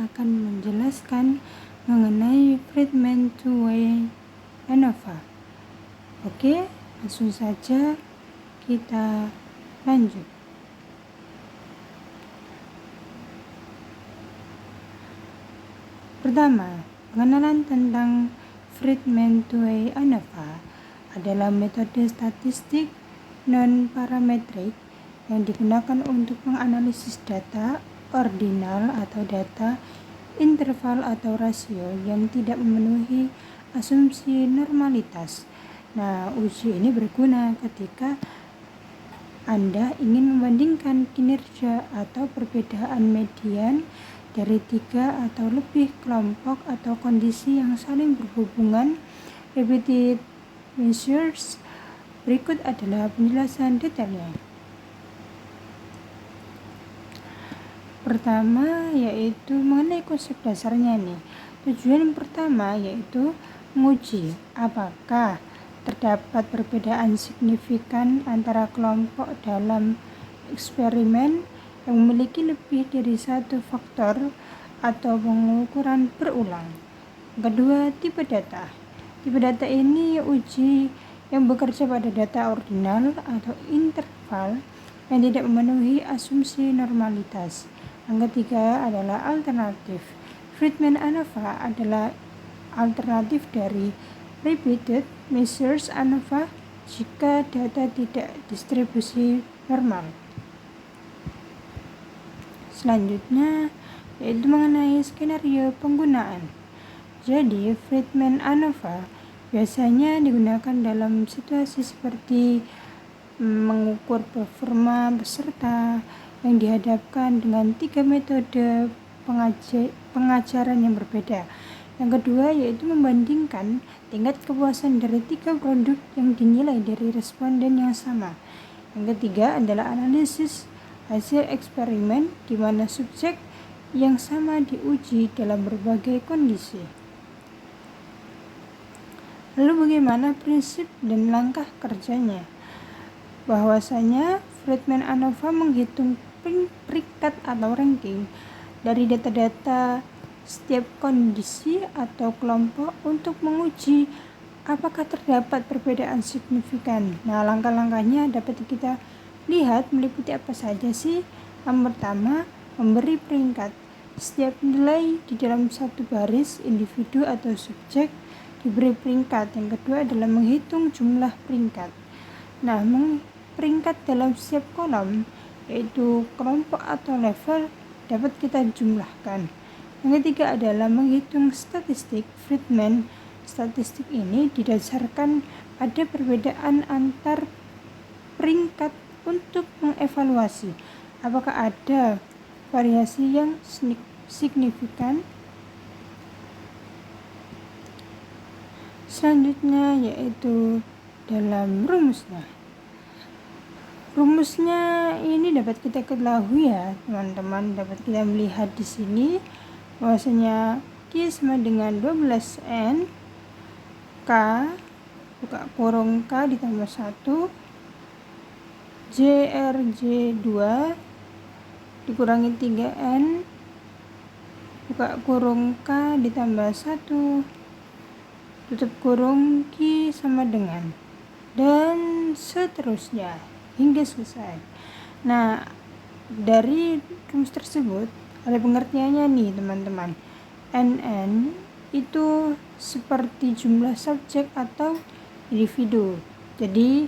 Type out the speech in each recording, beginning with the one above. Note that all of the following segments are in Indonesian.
akan menjelaskan mengenai Friedman two-way ANOVA. Oke, langsung saja kita lanjut. Pertama, pengenalan tentang Friedman two-way ANOVA adalah metode statistik non-parametrik yang digunakan untuk menganalisis data ordinal atau data interval atau rasio yang tidak memenuhi asumsi normalitas. Nah, uji ini berguna ketika Anda ingin membandingkan kinerja atau perbedaan median dari 3 atau lebih kelompok atau kondisi yang saling berhubungan repeated measures. Berikut adalah penjelasan detailnya. Pertama yaitu mengenai konsep dasarnya nih. Tujuan pertama yaitu menguji apakah terdapat perbedaan signifikan antara kelompok dalam eksperimen yang memiliki lebih dari satu faktor atau pengukuran berulang. Kedua, tipe data. Tipe data ini uji yang bekerja pada data ordinal atau interval yang tidak memenuhi asumsi normalitas. Yang ketiga adalah alternatif. Friedman ANOVA adalah alternatif dari repeated measures ANOVA jika data tidak distribusi normal. Selanjutnya yaitu mengenai skenario penggunaan. Jadi Friedman ANOVA biasanya digunakan dalam situasi seperti mengukur performa peserta yang dihadapkan dengan 3 metode pengajaran yang berbeda. Yang kedua yaitu membandingkan tingkat kepuasan dari 3 produk yang dinilai dari responden yang sama. Yang ketiga adalah analisis hasil eksperimen di mana subjek yang sama diuji dalam berbagai kondisi. Lalu bagaimana prinsip dan langkah kerjanya? Bahwasanya Friedman ANOVA menghitung peringkat atau ranking dari data-data setiap kondisi atau kelompok untuk menguji apakah terdapat perbedaan signifikan. Nah, langkah-langkahnya dapat kita lihat meliputi apa saja sih. Yang pertama, memberi peringkat. Setiap nilai di dalam satu baris individu atau subjek diberi peringkat. Yang kedua adalah menghitung jumlah peringkat. Nah, peringkat dalam setiap kolom yaitu kelompok atau level dapat kita jumlahkan. Yang ketiga adalah menghitung statistik. Friedman statistik ini didasarkan pada perbedaan antar peringkat untuk mengevaluasi apakah ada variasi yang signifikan. Selanjutnya yaitu dalam rumusnya. Rumusnya ini dapat kita ketahui ya teman-teman, dapat kita melihat di sini bahwasanya Q sama dengan 12N K buka kurung K ditambah 1 JRJ2 dikurangi 3N buka kurung K ditambah 1 tutup kurung Q sama dengan, dan seterusnya hingga selesai. Nah, dari rumus tersebut ada pengertiannya nih teman-teman. NN itu seperti jumlah subjek atau individu, jadi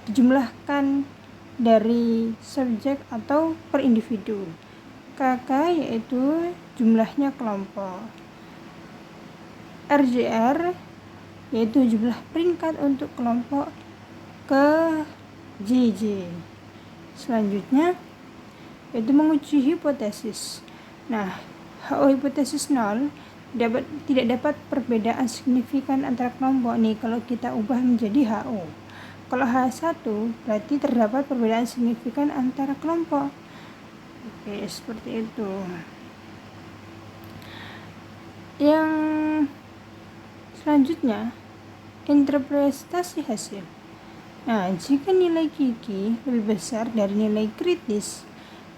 dijumlahkan dari subjek atau per individu. KK yaitu jumlahnya kelompok. RJR yaitu jumlah peringkat untuk kelompok ke JJ. Selanjutnya yaitu menguji hipotesis. Nah, HO hipotesis 0 tidak dapat perbedaan signifikan antara kelompok nih kalau kita ubah menjadi HO. Kalau H1 berarti terdapat perbedaan signifikan antara kelompok. Oke, seperti itu. Yang selanjutnya, interpretasi hasil. Nah, jika nilai Kiki lebih besar dari nilai kritis,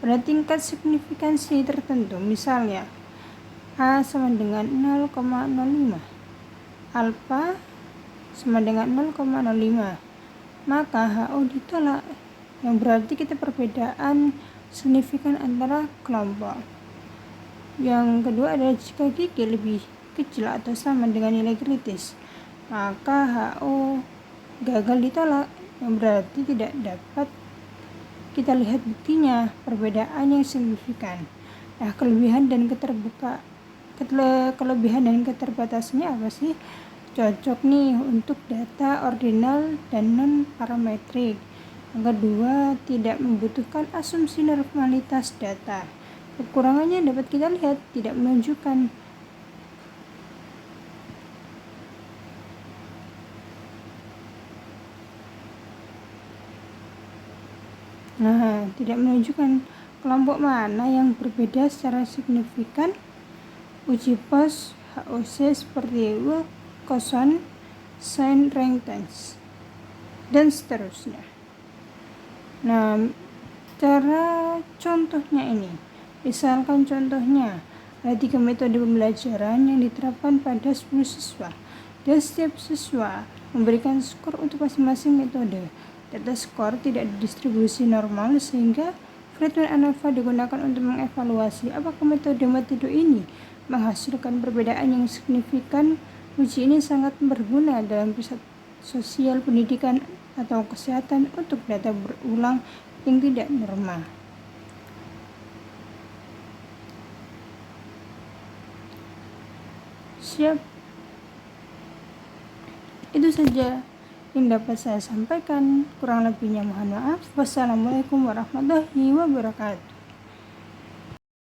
pada tingkat signifikansi tertentu. Misalnya A sama dengan 0,05, alfa sama dengan 0,05, maka HO ditolak, yang berarti kita perbedaan signifikan antara kelompok. Yang kedua adalah jika G lebih kecil atau sama dengan nilai kritis, maka HO gagal ditolak, yang berarti tidak dapat kita lihat buktinya, perbedaan yang signifikan. Nah, kelebihan dan keterbatasannya apa sih? Cocok nih untuk data ordinal dan non parametrik. Yang kedua, tidak membutuhkan asumsi normalitas data. Kekurangannya dapat kita lihat tidak menunjukkan kelompok mana yang berbeda secara signifikan. Uji pos HOC seperti Wilcoxon, Saint-Rankins, dan seterusnya. Nah, cara contohnya ini, misalkan contohnya ada 3 metode pembelajaran yang diterapkan pada 10 siswa, dan setiap siswa memberikan skor untuk masing-masing metode. Data skor tidak didistribusi normal sehingga Friedman-ANOVA digunakan untuk mengevaluasi apakah metode-metode ini menghasilkan perbedaan yang signifikan. Uji ini sangat berguna dalam riset sosial, pendidikan, atau kesehatan untuk data berulang yang tidak normal. Siap. Itu saja yang dapat saya sampaikan. Kurang lebihnya mohon maaf. Wassalamualaikum warahmatullahi wabarakatuh.